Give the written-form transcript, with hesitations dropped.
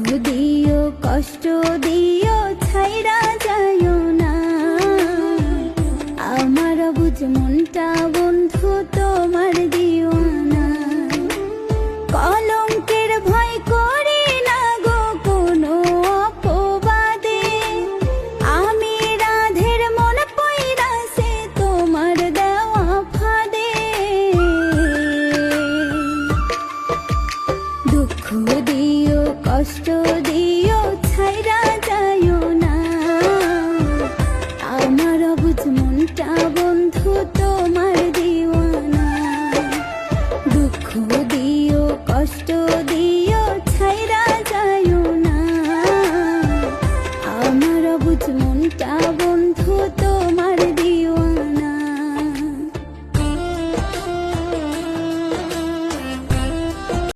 দিও কষ্ট দিও ছাইরা যাইও না আমার বুঝ মনটা বন্ধু তোমার দিওয়ানা কলঙ্কের ভয় করি না গো কোনো অপবাদে আমি রাধের মন পইরাছে তোমার দেওয়া ফাঁদে দুঃখ দিও কষ্ট দিও ছাইরা যাইও না আমার বুঝ মনটা বন্ধু তোমার দিওয়ানা দুঃখ দিও কষ্ট